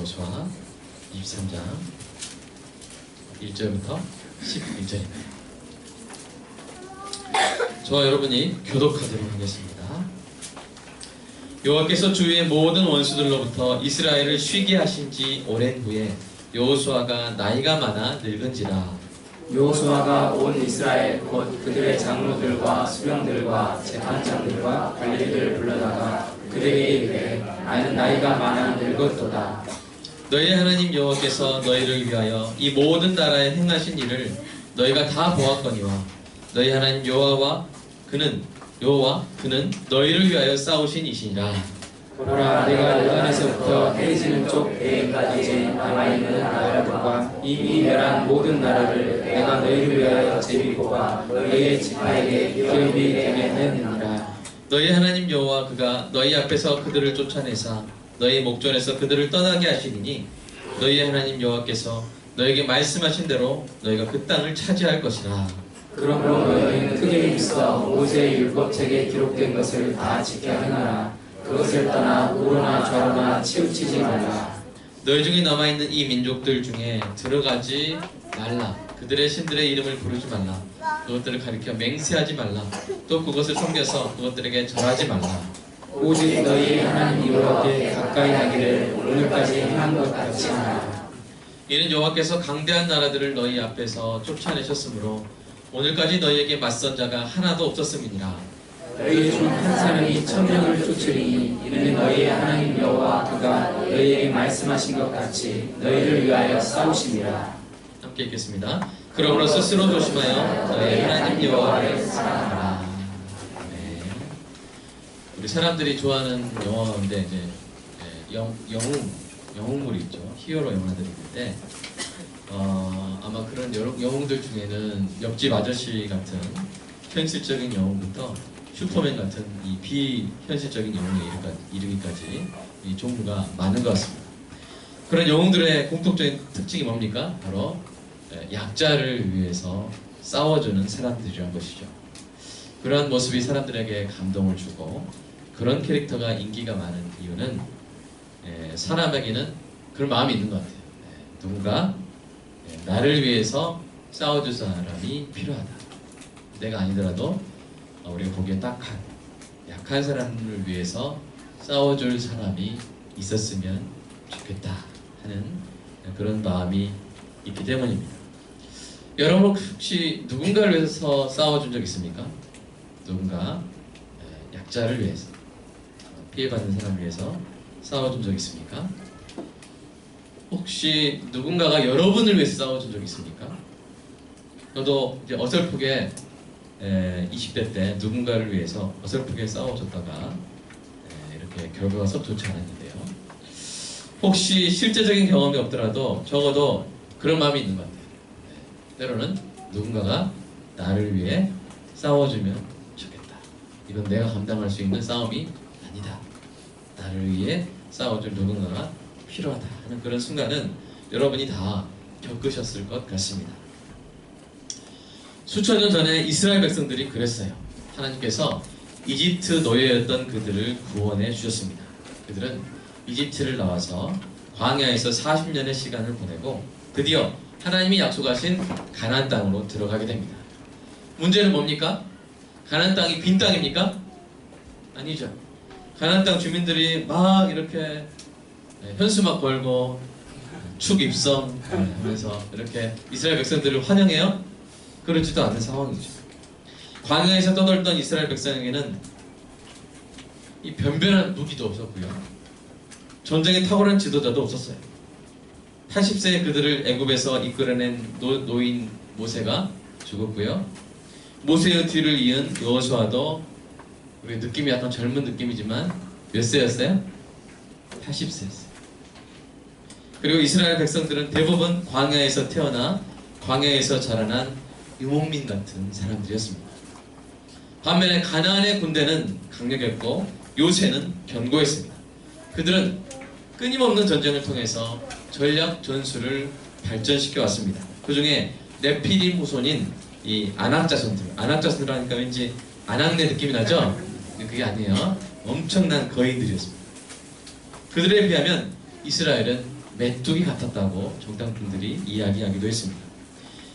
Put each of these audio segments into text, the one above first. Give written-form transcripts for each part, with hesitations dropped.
여호수아 23장 1절부터 11절입니다. 저와 여러분이 교독하도록 하겠습니다. 여호와께서 주위의 모든 원수들로부터 이스라엘을 쉬게 하신 지 오랜 후에 여호수아가 나이가 많아 늙은지라. 여호수아가 온 이스라엘 곧 그들의 장로들과 수령들과 재판장들과 관리들을 불러다가 그들에게 이르되 나는 나이가 많아 늙었도다. 너희의 하나님 여호와께서 너희를 위하여 이 모든 나라에 행하신 일을 너희가 다 보았거니와 너희 하나님 여호와 그는 너희를 위하여 싸우신 이시니라. 보라, 내가 요단에서부터 해지는 쪽 해까지 남아있는 나라들과 이미 멸한 모든 나라를 내가 너희를 위하여 제비 뽑아 너희의 지파에게 기업이 되게 했느니라. 너희 하나님 여호와 그가 너희 앞에서 그들을 쫓아내사 너희 목전에서 그들을 떠나게 하시리니 너희의 하나님 여호와께서 너희에게 말씀하신 대로 너희가 그 땅을 차지할 것이라. 그러므로 너희는 크게 있어 모세의 율법책에 기록된 것을 다 지켜 행하라. 그것을 떠나 우로나 좌로나 치우치지 말라. 너희 중에 남아있는 이 민족들 중에 들어가지 말라. 그들의 신들의 이름을 부르지 말라. 그것들을 가리켜 맹세하지 말라. 또 그것을 섬겨서 그것들에게 절하지 말라. 오직 너희 하나님 여호와께 가까이 하기를 오늘까지 행한 것 같이 하라. 이는 여호와께서 강대한 나라들을 너희 앞에서 쫓아내셨으므로 오늘까지 너희에게 맞선 자가 하나도 없었음이니라. 너희 중 한 사람이 1000명을 쫓으리니 이는 너희의 하나님 여호와 그가 너희에게 말씀하신 것 같이 너희를 위하여 싸우심이라. 함께 읽겠습니다. 그러므로 스스로 조심하여 너희 하나님 여호와를 사랑하라. 네. 우리 사람들이 좋아하는 영화 가운데 이제 영웅물이 있죠. 히어로 영화들이 있는데 아마 그런 영웅들 중에는 옆집 아저씨 같은 현실적인 영웅부터 슈퍼맨 같은 이 비현실적인 영웅에 이르기까지 이 종류가 많은 것 같습니다. 그런 영웅들의 공통적인 특징이 뭡니까? 바로 약자를 위해서 싸워주는 사람들이란 것이죠. 그러한 모습이 사람들에게 감동을 주고 그런 캐릭터가 인기가 많은 이유는 사람에게는 그런 마음이 있는 것 같아요. 누군가 나를 위해서 싸워줄 사람이 필요하다. 내가 아니더라도 우리가 보기에 약한 사람을 위해서 싸워줄 사람이 있었으면 좋겠다 하는 그런 마음이 있기 때문입니다. 여러분 혹시 누군가를 위해서 싸워준 적 있습니까? 누군가 약자를 위해서, 피해받는 사람을 위해서 싸워준 적 있습니까? 혹시 누군가가 여러분을 위해서 싸워준 적 있습니까? 저도 이제 어설프게 20대 때 누군가를 위해서 어설프게 싸워줬다가 이렇게 결과가 썩 좋지 않았는데요. 혹시 실제적인 경험이 없더라도 적어도 그런 마음이 있는 것 같아요. 때로는 누군가가 나를 위해 싸워주면 좋겠다. 이건 내가 감당할 수 있는 싸움이 아니다. 나를 위해 싸워줄 누군가가 필요하다 하는 그런 순간은 여러분이 다 겪으셨을 것 같습니다. 수천 년 전에 이스라엘 백성들이 그랬어요. 하나님께서 이집트 노예였던 그들을 구원해 주셨습니다. 그들은 이집트를 나와서 광야에서 40년의 시간을 보내고 드디어 하나님이 약속하신 가나안 땅으로 들어가게 됩니다. 문제는 뭡니까? 가나안 땅이 빈 땅입니까? 아니죠. 가나안 땅 주민들이 막 이렇게 현수막 걸고 축 입성 하면서 이렇게 이스라엘 백성들을 환영해요? 그렇지도 않은 상황이죠. 광야에서 떠돌던 이스라엘 백성에게는 이 변변한 무기도 없었고요. 전쟁에 탁월한 지도자도 없었어요. 80세의 그들을 애굽에서 이끌어낸 노인 모세가 죽었고요. 모세의 뒤를 이은 여호수아도 우리 느낌이 약간 젊은 느낌이지만 몇 세였어요? 80세였어요. 그리고 이스라엘 백성들은 대부분 광야에서 태어나 광야에서 자라난 유목민 같은 사람들이었습니다. 반면에 가나안의 군대는 강력했고 요새는 견고했습니다. 그들은 끊임없는 전쟁을 통해서 전략 전술을 발전시켜 왔습니다. 그 중에 네피림 후손인 이 아낙자손들 하니까 왠지 아낙네 느낌이 나죠? 근데 그게 아니에요. 엄청난 거인들이었습니다. 그들에 비하면 이스라엘은 메뚜기 같았다고 정당분들이 이야기하기도 했습니다.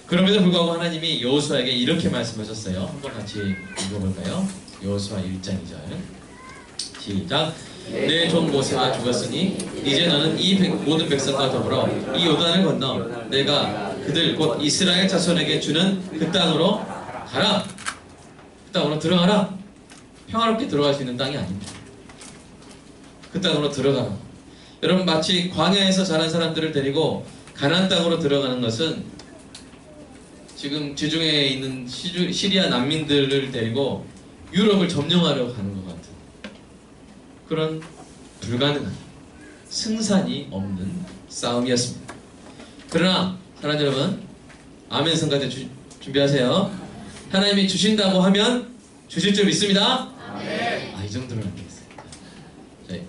그럼에도 불구하고 하나님이 여호수아에게 이렇게 말씀하셨어요. 한번 같이 읽어볼까요? 여호수아 1장 2절 시작. 내 종 모세가 죽었으니 이제 너는 이 모든 백성과 더불어 이 요단을 건너 내가 그들 곧 이스라엘 자손에게 주는 그 땅으로 가라. 그 땅으로 들어가라. 평화롭게 들어갈 수 있는 땅이 아닙니다. 그 땅으로 들어가라. 여러분, 마치 광야에서 자란 사람들을 데리고 가나안 땅으로 들어가는 것은 지금 지중해에 있는 시리아 난민들을 데리고 유럽을 점령하려고 하는 것 같은 그런 불가능한 승산이 없는 싸움이었습니다. 그러나 사랑하는 여러분, 아멘 성가대 준비하세요. 하나님이 주신다고 하면 주실 줄 믿습니다. 이 정도는 안 되겠습니다.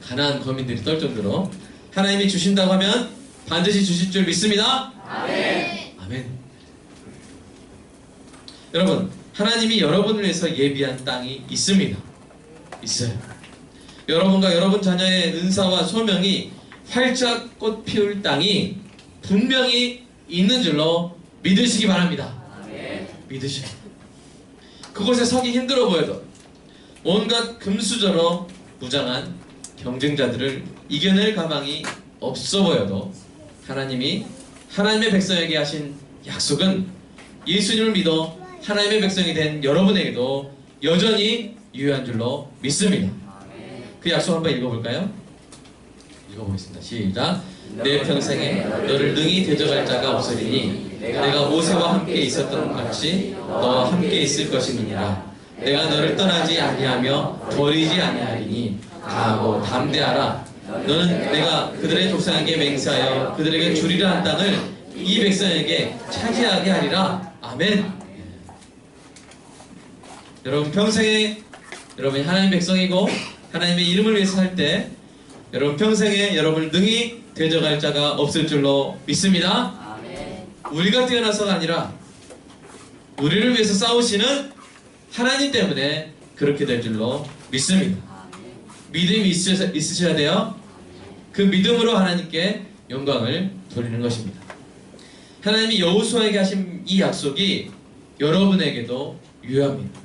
가나안 거민들이 떨 정도로 하나님이 주신다고 하면 반드시 주실 줄 믿습니다. 아멘. 여러분, 하나님이 여러분을 위해서 예비한 땅이 있습니다. 있어요. 여러분과 여러분 자녀의 은사와 소명이 활짝 꽃 피울 땅이 분명히 있는 줄로 믿으시기 바랍니다. 믿으셔요. 그곳에 서기 힘들어 보여도 온갖 금수저로 무장한 경쟁자들을 이겨낼 가망이 없어 보여도 하나님이 하나님의 백성에게 하신 약속은 예수님을 믿어 하나님의 백성이 된 여러분에게도 여전히 유효한 줄로 믿습니다. 그 약속 한번 읽어볼까요? 읽어보겠습니다. 시작. 내 평생에 너를 능히 대적할 자가 없으리니 내가 모세와 함께 있었던 것 같이 너와 함께 있을 것임이니라. 내가 너를 떠나지 아니하며 버리지 아니하리니 강하고 담대하라. 너는 내가 그들의 조상에게 맹세하여 그들에게 주리라 한 땅을 이 백성에게 차지하게 하리라. 아멘. 여러분, 평생에 여러분이 하나님의 백성이고 하나님의 이름을 위해서 살 때 여러분 평생에 여러분을 능히 대적할 자가 없을 줄로 믿습니다. 우리가 뛰어나서가 아니라 우리를 위해서 싸우시는 하나님 때문에 그렇게 될 줄로 믿습니다. 믿음이 있으셔야 돼요. 그 믿음으로 하나님께 영광을 돌리는 것입니다. 하나님이 여호수아에게 하신 이 약속이 여러분에게도 유효합니다.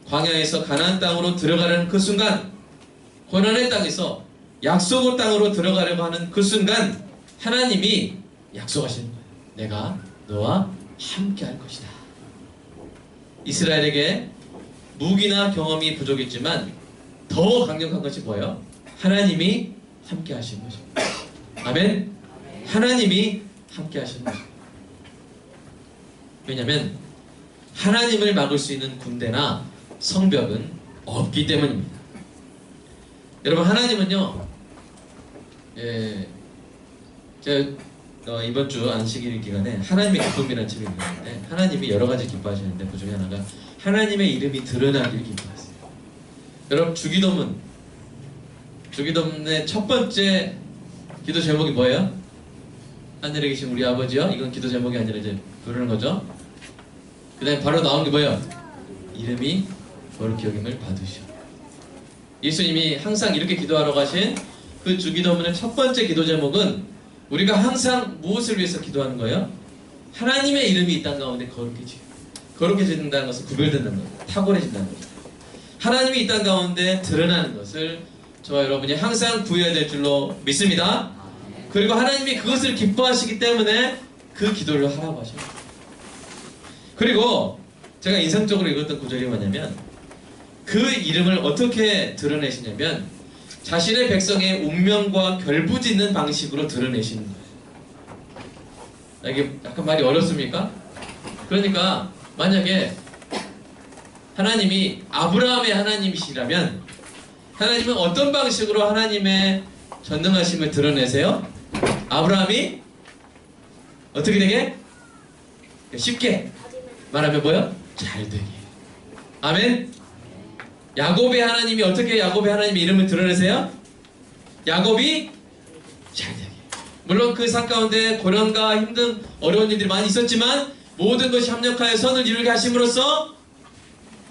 광야에서 가나안 땅으로 들어가려는 그 순간, 고난의 땅에서 약속의 땅으로 들어가려고 하는 그 순간 하나님이 약속하시는 거예요. 내가 너와 함께 할 것이다. 이스라엘에게 무기나 경험이 부족했지만 더 강력한 것이 뭐예요? 하나님이 함께 하시는 것입니다. 아멘. 하나님이 함께 하시는 것입니다. 왜냐하면 하나님을 막을 수 있는 군대나 성벽은 없기 때문입니다. 여러분, 하나님은요, 제가 이번 주 안식일 기간에 하나님의 기쁨이라는 책을 읽었는데 하나님이 여러 가지 기뻐하시는데 그 중에 하나가 하나님의 이름이 드러나기를 기뻐하세요. 여러분, 주기도문의 첫 번째 기도 제목이 뭐예요? 하늘에 계신 우리 아버지요. 이건 기도 제목이 아니라 이제 부르는 거죠. 그 다음에 바로 나온 게 뭐예요? 이름이 거룩히 여김을 받으시오. 예수님이 항상 이렇게 기도하러 가신 그 주기도문의 첫 번째 기도 제목은 우리가 항상 무엇을 위해서 기도하는 거예요? 하나님의 이름이 이 땅 가운데 거룩해진다는 것은 구별된다는 거예요. 탁월해진다는 거예요. 하나님이 이 땅 가운데 드러나는 것을 저와 여러분이 항상 구해야 될 줄로 믿습니다. 그리고 하나님이 그것을 기뻐하시기 때문에 그 기도를 하라고 하셔요. 그리고 제가 인상적으로 읽었던 구절이 뭐냐면 그 이름을 어떻게 드러내시냐면 자신의 백성의 운명과 결부짓는 방식으로 드러내시는 거예요. 이게 약간 말이 어렵습니까? 그러니까 만약에 하나님이 아브라함의 하나님이시라면 하나님은 어떤 방식으로 하나님의 전능하심을 드러내세요? 아브라함이 어떻게 되게? 쉽게 말하면 뭐요? 잘 되게. 아멘. 야곱의 하나님이 어떻게 야곱의 하나님의 이름을 드러내세요? 야곱이 잘 되게. 물론 그 산 가운데 고난과 힘든 어려운 일들이 많이 있었지만 모든 것이 협력하여 선을 이루게 하심으로써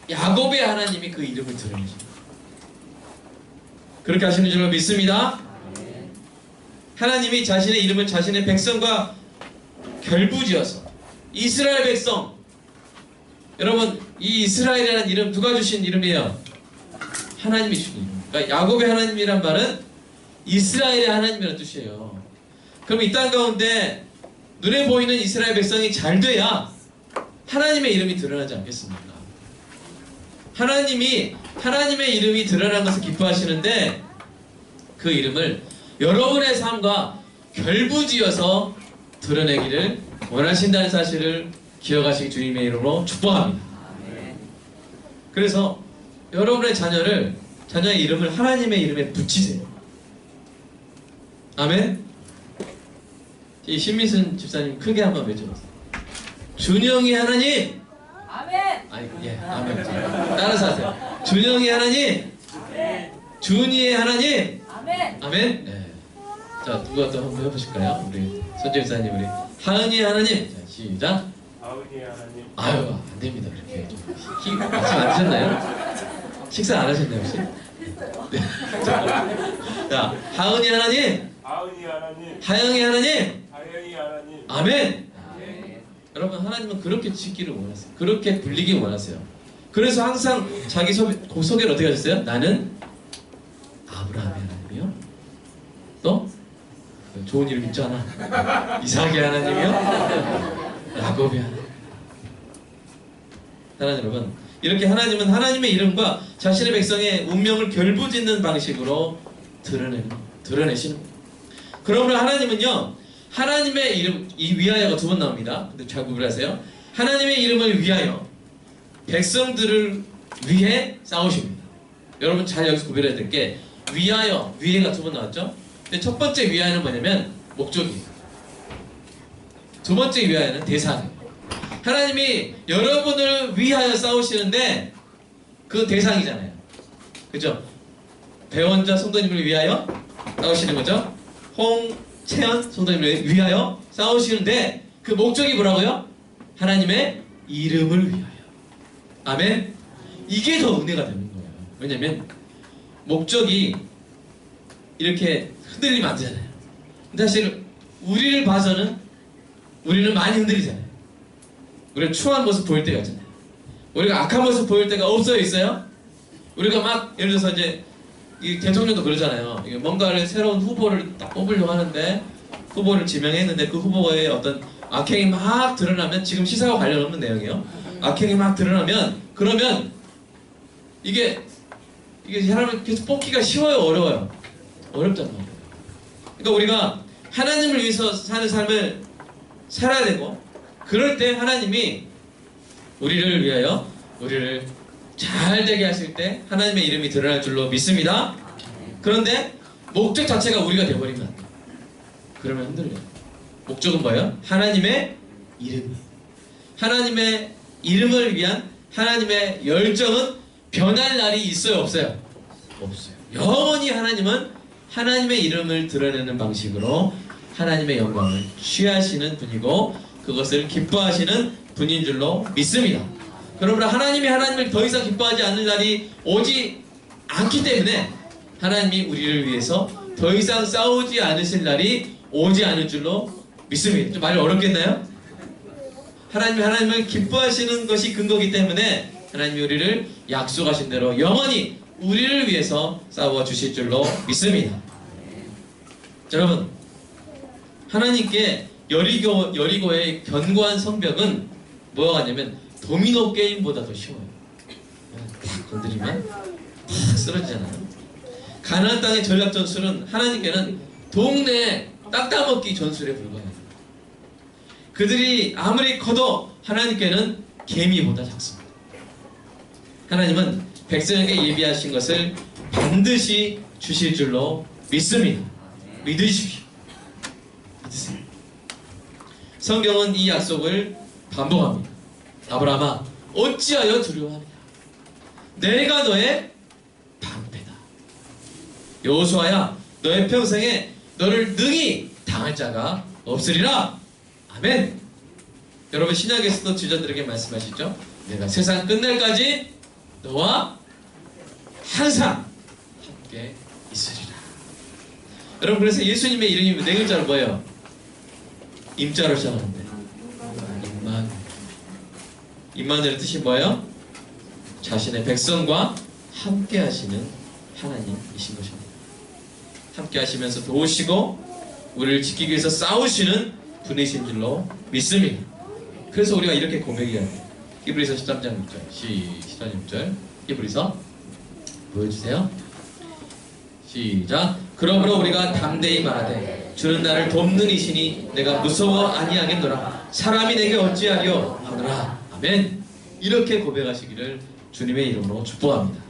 야곱의 하나님이 그 이름을 드러내십니다. 그렇게 하시는 줄로 믿습니다. 하나님이 자신의 이름을 자신의 백성과 결부지어서 이스라엘 백성, 여러분 이 이스라엘이라는 이름 누가 주신 이름이에요? 하나님이 주신 이름. 그러니까 야곱의 하나님이란 말은 이스라엘의 하나님이라는 뜻이에요. 그럼 이 땅 가운데 눈에 보이는 이스라엘 백성이 잘 돼야 하나님의 이름이 드러나지 않겠습니까? 하나님의 이름이 드러난 것을 기뻐하시는데 그 이름을 여러분의 삶과 결부지어서 드러내기를 원하신다는 사실을 기억하시기 주님의 이름으로 축복합니다. 그래서 여러분의 자녀의 이름을 하나님의 이름에 붙이세요. 아멘. 이 신미순 집사님 크게 한번 외쳐보세요. 준영이 하나님. 아멘. 아니 예, 아멘. 따라서 하세요. 준영이 하나님. 아멘. 준이의 하나님. 아멘. 아멘. 네. 자, 누가 또 한번 해보실까요? 우리 손재 집사님, 우리 하은이의 하나님. 자, 시작. 아버지의 하나님. 아유, 안 됩니다. 그렇게 아침 안 드셨나요? 식사 안 하셨나요 혹시? 네. 자, 하은이 하나님. 아버지 하나님. 하영이 하나님. 하영이 하나님. 아멘. 여러분 하나님은 그렇게 짓기를 원하세요. 그렇게 불리기 원하세요. 그래서 항상 자기 소개를 어떻게 하셨어요? 나는 아브라함의 하나님이요. 또 좋은 이름 있잖아. 이삭의 하나님이요. 야곱의 하나님. 사랑하는 여러분, 이렇게 하나님은 하나님의 이름과 자신의 백성의 운명을 결부짓는 방식으로 드러내시는 거예요. 그러므로 하나님은요, 하나님의 이름, 이 위하여가 두 번 나옵니다. 근데 잘 구별하세요. 하나님의 이름을 위하여 백성들을 위해 싸우십니다. 여러분 잘 여기서 구별해야 될 게 위하여, 위해가 두 번 나왔죠? 근데 첫 번째 위하여는 뭐냐면 목적이에요. 두 번째 위하여는 대상이에요. 하나님이 여러분을 위하여 싸우시는데 그 대상이잖아요. 그죠? 배원자 성도님을 위하여 싸우시는 거죠? 홍채연 성도님을 위하여 싸우시는데 그 목적이 뭐라고요? 하나님의 이름을 위하여. 아멘? 이게 더 은혜가 되는 거예요. 왜냐면 목적이 이렇게 흔들리면 안 되잖아요. 근데 사실 우리를 봐서는 우리는 많이 흔들리잖아요. 우리가 추한 모습 보일 때가 있잖아요. 우리가 악한 모습 보일 때가 없어요, 있어요? 우리가 막 예를 들어서 이제 이 대통령도 그러잖아요. 이게 뭔가를 새로운 후보를 딱 뽑으려고 하는데 후보를 지명했는데 그 후보의 어떤 악행이 막 드러나면, 지금 시사와 관련 없는 내용이에요. 악행이 막 드러나면 그러면 이게 사람을 계속 뽑기가 쉬워요, 어려워요? 어렵단 말이에요. 그러니까 우리가 하나님을 위해서 사는 삶을 살아야 되고, 그럴 때 하나님이 우리를 위하여 우리를 잘 되게 하실 때 하나님의 이름이 드러날 줄로 믿습니다. 그런데 목적 자체가 우리가 되어버리면 안 돼요. 그러면 흔들려요. 목적은 뭐예요? 하나님의 이름. 하나님의 이름을 위한 하나님의 열정은 변할 날이 있어요, 없어요? 없어요. 영원히 하나님은 하나님의 이름을 드러내는 방식으로 하나님의 영광을 취하시는 분이고 그것을 기뻐하시는 분인 줄로 믿습니다. 그러므로 하나님이 하나님을 더 이상 기뻐하지 않을 날이 오지 않기 때문에 하나님이 우리를 위해서 더 이상 싸우지 않으실 날이 오지 않을 줄로 믿습니다. 좀 말이 어렵겠나요? 하나님을 기뻐하시는 것이 근거이기 때문에 하나님이 우리를 약속하신 대로 영원히 우리를 위해서 싸워 주실 줄로 믿습니다. 자, 여러분, 하나님께 여리고의 견고한 성벽은 뭐가 같냐면 도미노 게임보다 더 쉬워요. 탁 건드리면 탁 쓰러지잖아요. 가나안 땅의 전략 전술은 하나님께는 동네 땅 따먹기 전술에 불과해요. 그들이 아무리 커도 하나님께는 개미보다 작습니다. 하나님은 백성에게 예비하신 것을 반드시 주실 줄로 믿습니다. 믿으십시오. 믿으세요. 성경은 이 약속을 반복합니다. 아브라함아, 어찌하여 두려워하느냐? 내가 너의 방패다. 여호수아야, 너의 평생에 너를 능히 당할 자가 없으리라. 아멘. 여러분, 신약에서도 지자들에게 말씀하시죠. 내가 세상 끝날까지 너와 항상 함께 있으리라. 여러분 그래서 예수님의 이름이 네 글자로 뭐예요? 임자로 시작하는데 임마누엘. 임마누엘의 뜻이 뭐예요? 자신의 백성과 함께 하시는 하나님이신 것입니다. 함께 하시면서 도우시고 우리를 지키기 위해서 싸우시는 분이신 줄로 믿습니다. 그래서 우리가 이렇게 고백해야 돼요. 히브리서 13장 6절 13장 6절 히브리서 보여주세요. 시작. 그러므로 우리가 담대히 말하되 주는 나를 돕는 이시니 내가 무서워 아니하겠노라. 사람이 내게 어찌하려 하노라. 아멘. 이렇게 고백하시기를 주님의 이름으로 축복합니다.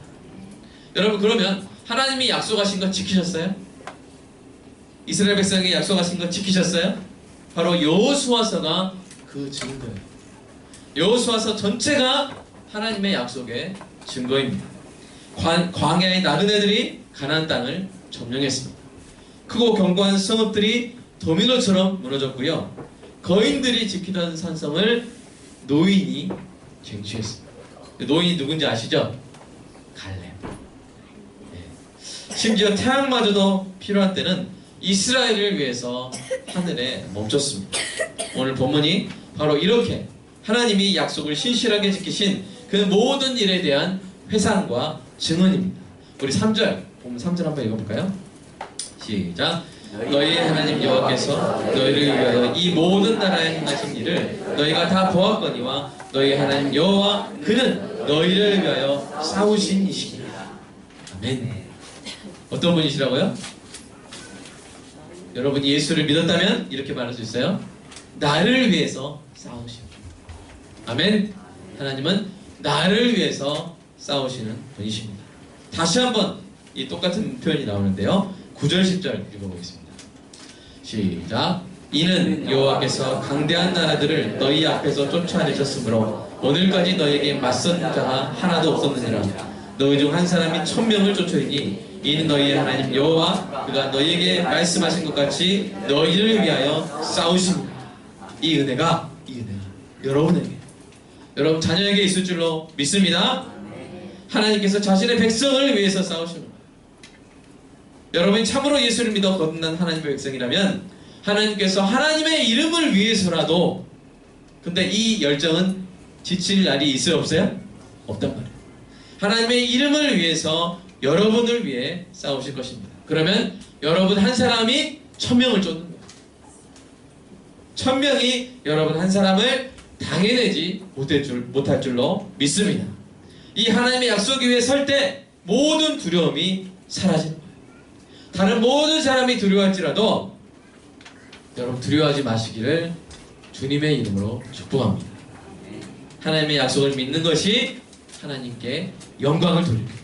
여러분 그러면 하나님이 약속하신 거 지키셨어요? 이스라엘 백성에게 약속하신 거 지키셨어요? 바로 여호수아서가 그 증거예요. 여호수아서 전체가 하나님의 약속의 증거입니다. 광야의 나그네들이 가나안 땅을 점령했습니다. 크고 견고한 성읍들이 도미노처럼 무너졌고요. 거인들이 지키던 산성을 노인이 쟁취했습니다. 노인이 누군지 아시죠? 갈렙. 네. 심지어 태양마저도 필요한 때는 이스라엘을 위해서 하늘에 멈췄습니다. 오늘 본문이 바로 이렇게 하나님이 약속을 신실하게 지키신 그 모든 일에 대한 회상과 증언입니다. 우리 3절, 본문 3절 한번 읽어볼까요? 시작. 너희 하나님 여호와께서 너희를 위하여 이 모든 나라에 행하신 일을 너희가 다 보았거니와 너희 하나님 여호와 그는 너희를 위하여 싸우신 이시니라. 아멘. 어떤 분이시라고요? 여러분이 예수를 믿었다면 이렇게 말할 수 있어요. 나를 위해서 싸우시오. 아멘. 하나님은 나를 위해서 싸우시는 분이십니다. 다시 한번 이 똑같은 표현이 나오는데요. 9절 10절 읽어보겠습니다. 시작. 이는 여호와께서 강대한 나라들을 너희 앞에서 쫓아내셨으므로 오늘까지 너희에게 맞선 자가 하나도 없었느니라. 너희 중 한 사람이 1000명을 쫓으리니 이는 너희의 하나님 여호와 그가 너희에게 말씀하신 것 같이 너희를 위하여 싸우십니다. 이 은혜가 여러분에게, 여러분 자녀에게 있을 줄로 믿습니다. 하나님께서 자신의 백성을 위해서 싸우시는 거예요. 여러분이 참으로 예수를 믿어 거듭난 하나님의 백성이라면 하나님께서 하나님의 이름을 위해서라도, 근데 이 열정은 지칠 날이 있어요 없어요? 없단 말이에요. 하나님의 이름을 위해서 여러분을 위해 싸우실 것입니다. 그러면 여러분 한 사람이 1000명을 쫓는 거예요. 1000명이 여러분 한 사람을 당해내지 못할 줄로 믿습니다. 이 하나님의 약속 위에 설 때 모든 두려움이 사라지는 거예요. 다른 모든 사람이 두려워할지라도 여러분 두려워하지 마시기를 주님의 이름으로 축복합니다. 하나님의 약속을 믿는 것이 하나님께 영광을 돌립니다.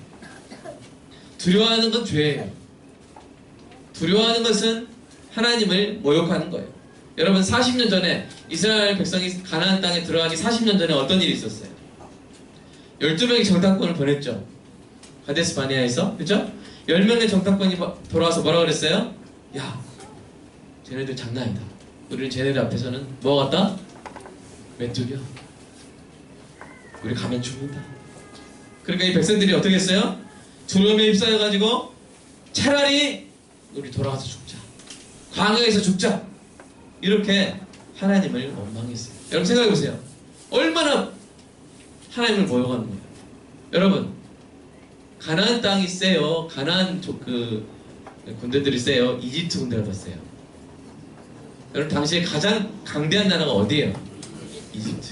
두려워하는 건 죄예요. 두려워하는 것은 하나님을 모욕하는 거예요. 여러분 40년 전에 이스라엘 백성이 가나안 땅에 들어가기 40년 전에 어떤 일이 있었어요? 12명이 정탐꾼을 보냈죠. 가데스 바네아에서. 그렇죠? 10명의 정탐꾼이 돌아와서 뭐라고 그랬어요? 야, 쟤네들 장난 아니다. 우리는 쟤네들 앞에서는 뭐가 같다? 메뚜기야. 우리 가면 죽는다. 그러니까 이 백성들이 어떻게 했어요? 두려움에 휩싸여가지고 차라리 우리 돌아가서 죽자. 광야에서 죽자. 이렇게 하나님을 원망했어요. 여러분 생각해보세요. 얼마나 하나님을 모욕하는 거예요. 여러분 가나안 땅이 세요? 가나안 군대들이 세요? 이집트 군대가 더 세요? 여러분 당시에 가장 강대한 나라가 어디예요? 이집트.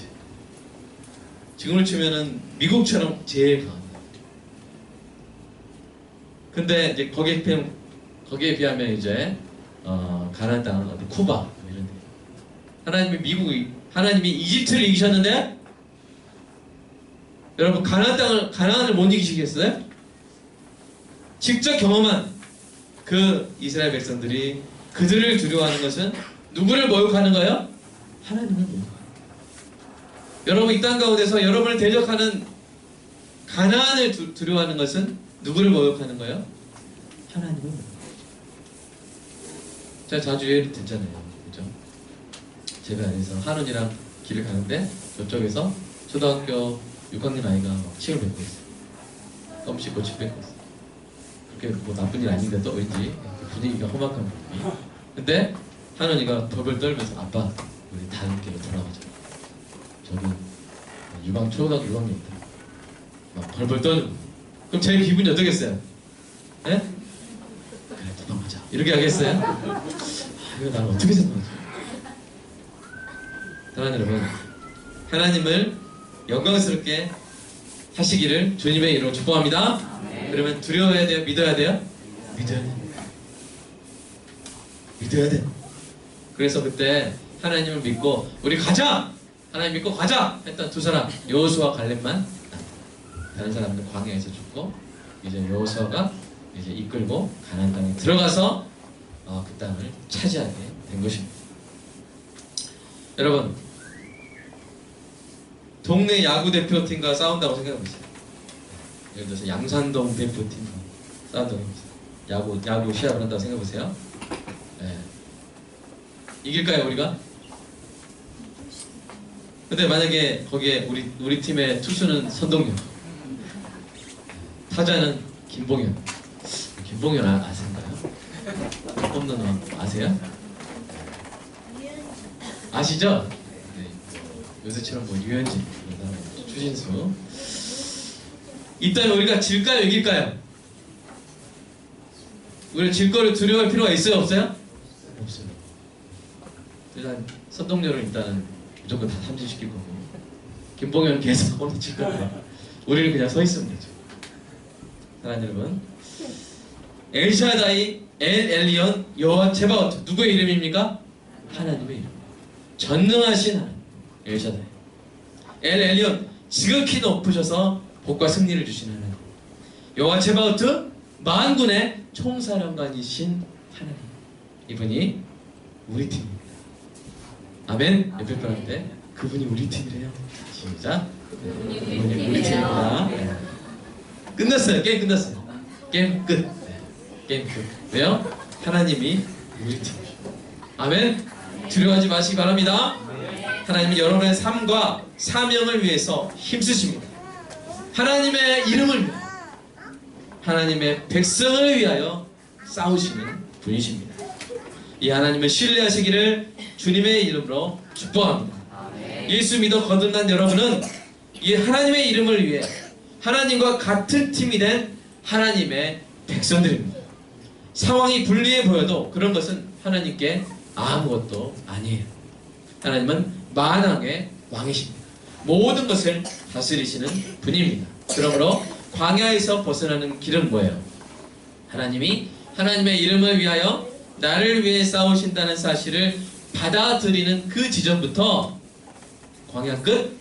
지금을 치면은 미국처럼 제일 강한 나라. 근데 이제 거기에 비하면 이제 가나안 땅은 어디 쿠바 이런 데. 하나님이 이집트를 이기셨는데 여러분 가나안을 못 이기시겠어요? 직접 경험한 그 이스라엘 백성들이 그들을 두려워하는 것은 누구를 모욕하는 거예요? 하나님을 모욕하는 거예요. 여러분 이 땅 가운데서 여러분을 대적하는 가나안을 두려워하는 것은 누구를 모욕하는 거예요? 하나님을 모욕하는 거예요. 제가 자주 예를 듣잖아요. 그죠? 제가 그래서 한운이랑 길을 가는데 저쪽에서 초등학교 6학년 아이가 막 침을 뱉고 있어요. 껌 씹고 침 뱉고 있어요. 그게 뭐 나쁜 일 아닌데 또 왠지 분위기가 험악한 분위기. 근데 하은이가 벌벌 떨면서 아빠 우리 다른 길로 돌아가자. 저기 초등학교 6학년 때 막 벌벌 떨고 그럼 제 기분이 어떻겠어요? 예? 그래 도망가자 이렇게 하겠어요? 이거 나는 어떻게 생각하지? 사랑하는 여러분, 하나님을 영광스럽게 하시기를 주님의 이름으로 축복합니다. 그러면 두려워해야 돼요? 믿어야 돼요? 믿어야 돼요. 믿어야 돼요. 그래서 그때 하나님을 믿고 우리 가자! 하나님 믿고 가자! 했던 두 사람 여호수아와 갈렙만 다른 사람들 광야에서 죽고 이제 여호수아가 이제 이끌고 가나안 땅에 들어가서 그 땅을 차지하게 된 것입니다. 여러분, 동네 야구 대표팀과 싸운다고 생각해보세요. 예를 들어서 양산동 대표팀과 싸운다고 해보세요. 야구 시합을 한다고 생각해보세요. 네. 이길까요 우리가? 근데 만약에 거기에 우리 팀의 투수는 선동열, 타자는 김봉현. 김봉현 아신가요? 홈런 왕 아세요? 아시죠? 네, 요새처럼 뭐 유현진, 추신수. 이따면 우리가 질까요, 이길까요? 우리 질 거를 두려워할 필요가 있어요, 없어요? 없어요. 일단 선동열은 일단은 무조건 다 삼진시킬 거고, 김봉현은 계속 홈런 칠 건데 우리는 그냥 서 있으면 되죠. 사랑하는 여러분, 엘샤다이, 엘엘리온, 여호와 제바오트, 누구의 이름입니까? 하나님의 이름. 전능하신 하나님, 엘샤다이. 엘엘리온, 지극히 높으셔서 복과 승리를 주시는 하나님. 여호와 제바오트, 만군의 총사령관이신 하나님. 이분이 우리 팀입니다. 아멘. 옆에 분한테 그분이 우리 팀이래요. 시작. 그분이 우리 팀입니다. 네. 끝났어요. 게임 끝났어요. 게임 끝. 네. 게임 끝. 왜요? 하나님이 우리 팀이에요. 아멘. 두려워하지 마시기 바랍니다. 하나님은 여러분의 삶과 사명을 위해서 힘쓰십니다. 하나님의 이름을 위하여, 하나님의 백성을 위하여 싸우시는 분이십니다. 이 하나님을 신뢰하시기를 주님의 이름으로 축복합니다. 예수 믿어 거듭난 여러분은 이 하나님의 이름을 위해 하나님과 같은 팀이 된 하나님의 백성들입니다. 상황이 불리해 보여도 그런 것은 하나님께 아무것도 아니에요. 하나님은 만왕의 왕이십니다. 모든 것을 다스리시는 분입니다. 그러므로 광야에서 벗어나는 길은 뭐예요? 하나님이 하나님의 이름을 위하여 나를 위해 싸우신다는 사실을 받아들이는 그 지점부터 광야 끝,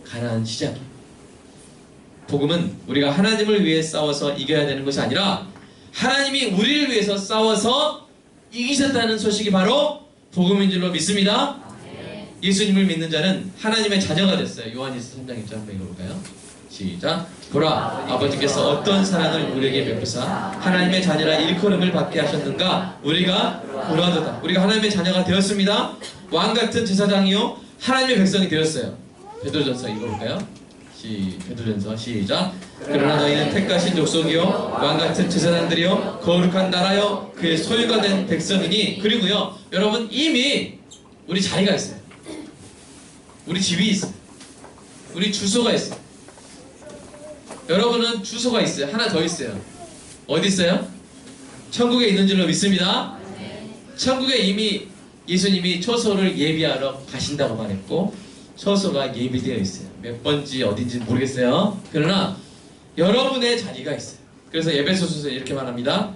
가나안 시작입니다. 복음은 우리가 하나님을 위해 싸워서 이겨야 되는 것이 아니라 하나님이 우리를 위해서 싸워서 이기셨다는 소식이 바로 복음인 줄로 믿습니다. 예수님을 믿는 자는 하나님의 자녀가 됐어요. 요한일서 3장 1절 한번 읽어볼까요? 시작. 보라, 아버지께서 어떤 사랑을 우리에게 베푸사 하나님의 자녀라 일컬음을 받게 하셨는가. 우리가 보라도다. 우리가 하나님의 자녀가 되었습니다. 왕같은 제사장이요 하나님의 백성이 되었어요. 베드로전서 읽어볼까요? 베드로전서 시작. 그러나 너희는 택하신 족속이요 왕같은 제사장들이요 거룩한 나라요 그의 소유가 된 백성이니. 그리고요 여러분, 이미 우리 자리가 있어요. 우리 집이 있어요. 우리 주소가 있어요. 여러분은 주소가 있어요. 하나 더 있어요. 어디 있어요? 천국에 있는 줄로 믿습니다. 천국에 이미 예수님이 처소를 예비하러 가신다고 말했고, 처소가 예비되어 있어요. 몇 번지 어딘지 모르겠어요. 그러나 여러분의 자리가 있어요. 그래서 에베소서에서 이렇게 말합니다.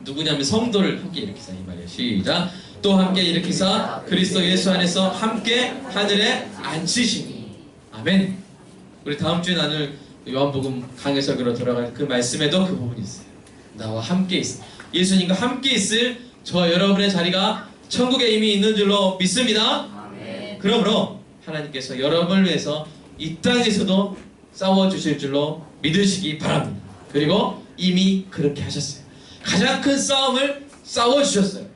누구냐면 성도를 함께 일으키사, 이 말이에요. 시작. 또 함께 일으키사 그리스도 예수 안에서 함께 하늘에 앉히시니. 아멘. 우리 다음 주에 나눌 요한복음 강해 설교로 돌아갈 그 말씀에도 그 부분이 있어요. 나와 함께 있어. 예수님과 함께 있을 저 여러분의 자리가 천국에 이미 있는 줄로 믿습니다. 아멘. 그러므로 하나님께서 여러분을 위해서 이 땅에서도 싸워주실 줄로 믿으시기 바랍니다. 그리고 이미 그렇게 하셨어요. 가장 큰 싸움을 싸워주셨어요.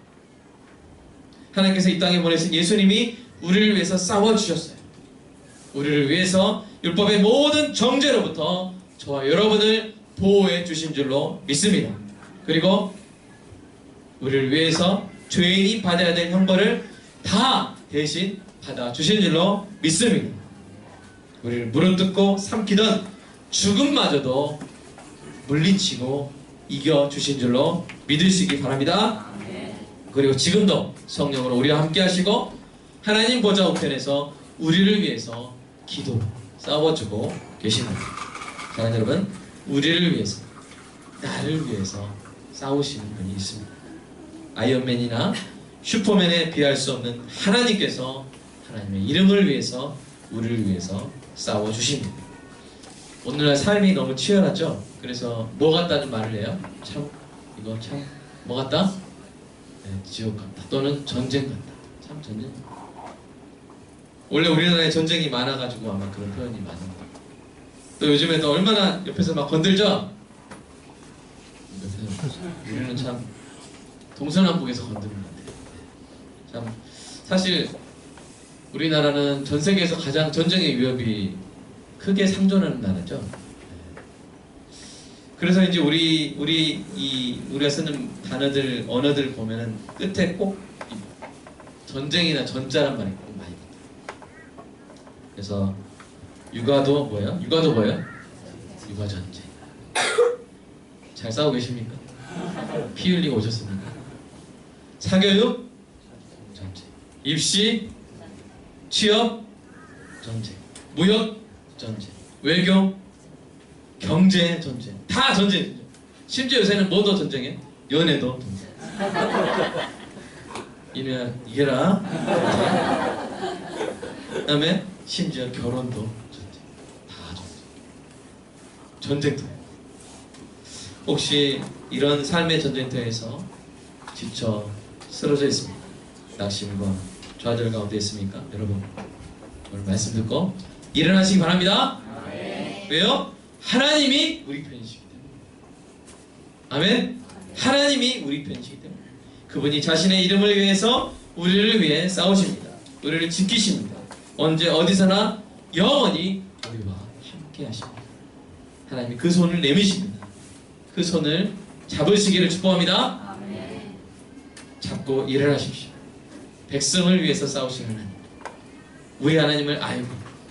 하나님께서 이 땅에 보내신 예수님이 우리를 위해서 싸워주셨어요. 우리를 위해서 율법의 모든 정죄로부터 저와 여러분을 보호해 주신 줄로 믿습니다. 그리고 우리를 위해서 죄인이 받아야 될 형벌을 다 대신 받아 주신 줄로 믿습니다. 우리를 물어뜯고 삼키던 죽음마저도 물리치고 이겨 주신 줄로 믿으시기 바랍니다. 그리고 지금도 성령으로 우리와 함께 하시고 하나님 보좌 우편에서 우리를 위해서 기도 싸워주고 계십니다. 사랑하는 여러분, 우리를 위해서, 나를 위해서 싸우시는 분이 있습니다. 아이언맨이나 슈퍼맨에 비할 수 없는 하나님께서 하나님의 이름을 위해서, 우리를 위해서 싸워주십니다. 오늘날 삶이 너무 치열하죠? 그래서 뭐 같다는 말을 해요? 참, 이거 참, 뭐 같다? 네, 지옥 같다. 또는 전쟁 같다. 참 전쟁. 원래 우리나라에 전쟁이 많아가지고 아마 그런 표현이 많은 거예요. 또 요즘에도 얼마나 옆에서 막 건들죠? 우리는 참 동서남북에서 건드는 것 같아요. 참 사실 우리나라는 전 세계에서 가장 전쟁의 위협이 크게 상존하는 나라죠. 그래서 이제 우리가 쓰는 단어들, 언어들 보면은 끝에 꼭 전쟁이나 전자란 말이 꼭 많이 붙어요. 그래서 육아도 뭐예요? 육아도 뭐예요? 육아 전쟁. 잘 싸우고 계십니까? 피 흘리고 오셨습니까? 사교육 전쟁. 입시 취업 전쟁. 무역 전쟁. 외교 경제 전쟁. 다 전쟁이죠. 심지어 요새는 뭐도 전쟁이에요? 연애도 전쟁. 이래야 이게라. 그 다음에 심지어 결혼도 전쟁. 다 전쟁. 전쟁터예요. 혹시 이런 삶의 전쟁터에서 지쳐 쓰러져 있습니까? 낙심과 좌절 가운데 있습니까? 여러분 오늘 말씀 듣고 일어나시기 바랍니다. 왜요? 하나님이 우리 편이시기 때문에. 아멘. 하나님이 우리 편이시기 때문에 그분이 자신의 이름을 위해서 우리를 위해 싸우십니다. 우리를 지키십니다. 언제 어디서나 영원히 우리와 함께 하십니다. 하나님이 그 손을 내미십니다. 그 손을 잡으시기를 축복합니다. 잡고 일어나십시오. 백성을 위해서 싸우시는 하나님, 우리 하나님을 알고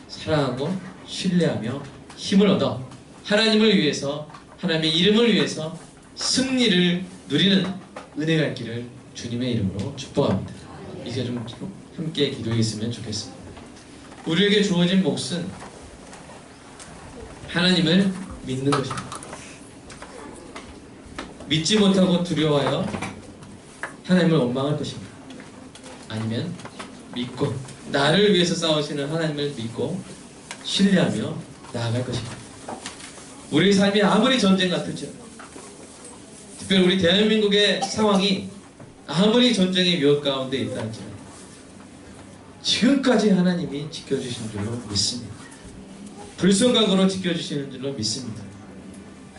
사랑하고 신뢰하며 힘을 얻어 하나님을 위해서, 하나님의 이름을 위해서 승리를 누리는 은혜 갈 길을 주님의 이름으로 축복합니다. 이제 좀 함께 기도했으면 좋겠습니다. 우리에게 주어진 몫은 하나님을 믿는 것입니다. 믿지 못하고 두려워하여 하나님을 원망할 것입니다. 아니면 믿고 나를 위해서 싸우시는 하나님을 믿고 신뢰하며 나아갈 것입니다. 우리 삶이 아무리 전쟁 같을지라도, 특별히 우리 대한민국의 상황이 아무리 전쟁의 위협 가운데 있다 할지라도 지금까지 하나님이 지켜주신 줄로 믿습니다. 불순간으로 지켜주시는 줄로 믿습니다.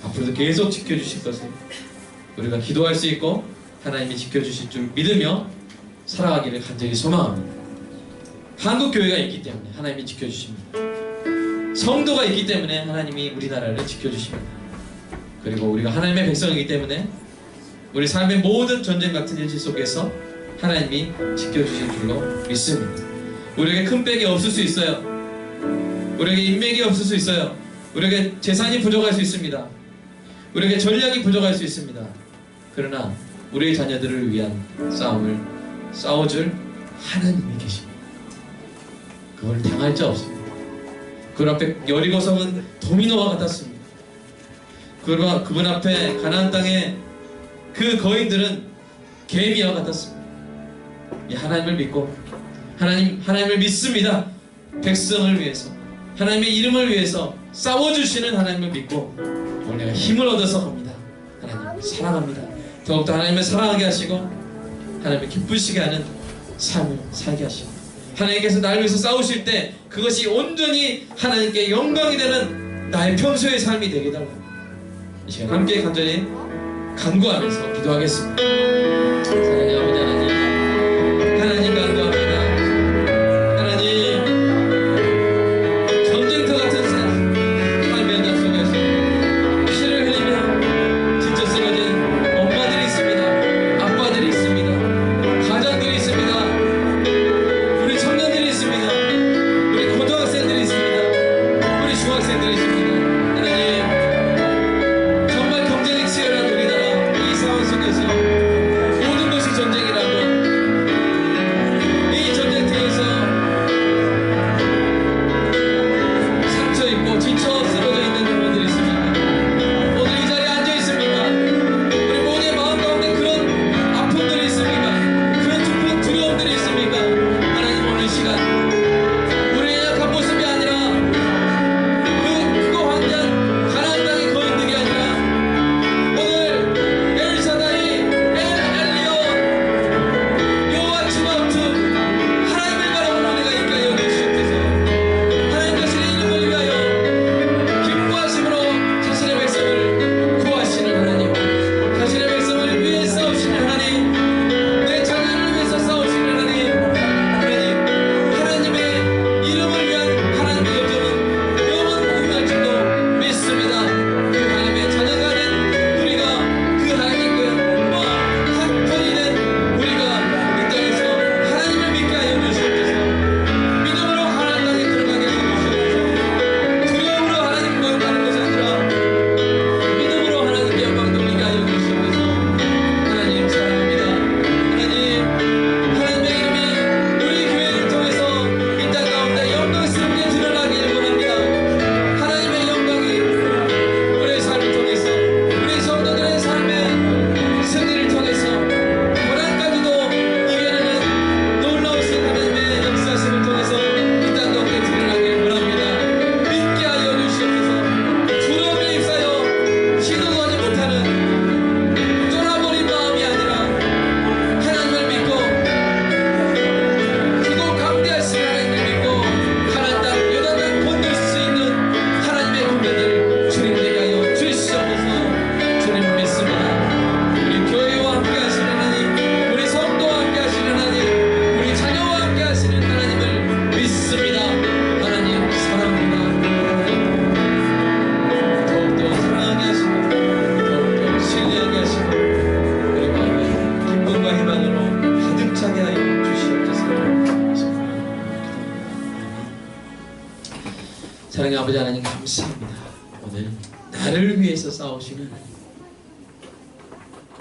앞으로도 계속 지켜주실 것을 우리가 기도할 수 있고 하나님이 지켜주실 줄 믿으며 살아가기를 간절히 소망합니다. 한국교회가 있기 때문에 하나님이 지켜주십니다. 성도가 있기 때문에 하나님이 우리나라를 지켜주십니다. 그리고 우리가 하나님의 백성이기 때문에 우리 삶의 모든 전쟁 같은 현실 속에서 하나님이 지켜주실 줄로 믿습니다. 우리에게 큰 빽이 없을 수 있어요. 우리에게 인맥이 없을 수 있어요. 우리에게 재산이 부족할 수 있습니다. 우리에게 전략이 부족할 수 있습니다. 그러나 우리의 자녀들을 위한 싸움을 싸워줄 하나님이 계십니다. 그걸 당할 자 없습니다. 그분 앞에 여리고성은 도미노와 같았습니다. 그분 앞에 가나안 땅의 그 거인들은 개미와 같았습니다. 이 하나님을 믿고 하나님을 믿습니다. 백성을 위해서, 하나님의 이름을 위해서 싸워주시는 하나님을 믿고 오늘 내가 힘을 얻어서 갑니다. 하나님을 사랑합니다. 더욱더 하나님을 사랑하게 하시고 하나님을 기쁘시게 하는 삶을 살게 하시고 하나님께서 나를 위해서 싸우실 때 그것이 온전히 하나님께 영광이 되는 나의 평소의 삶이 되게 달라고 이 시간 함께 간절히 간구하면서 기도하겠습니다. 사랑하는 아버지 하나님, 하나님 간구합니다. 하나님, 전쟁터 같은 삶의 현장 속에서 피를 흘리며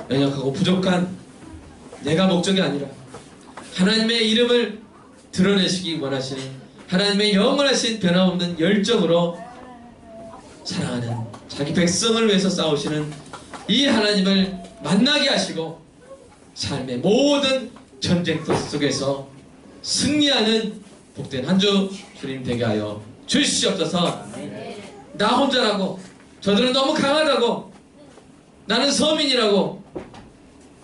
연약하고 부족한 내가 목적이 아니라 하나님의 이름을 드러내시기 원하시는 하나님의 영원하신 변함없는 열정으로 사랑하는 자기 백성을 위해서 싸우시는 이 하나님을 만나게 하시고 삶의 모든 전쟁터 속에서 승리하는 복된 한 주 주님 되게 하여 주시옵소서. 나 혼자라고, 저들은 너무 강하다고, 나는 서민이라고,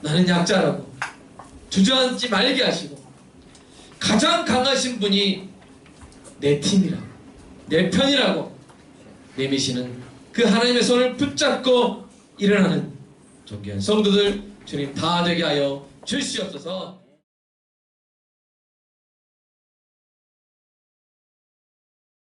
나는 약자라고 주저앉지 말게 하시고 가장 강하신 분이 내 팀이라고, 내 편이라고 내미시는 그 하나님의 손을 붙잡고 일어나는 존귀한 성도들 주님 다 되게 하여 주시옵소서.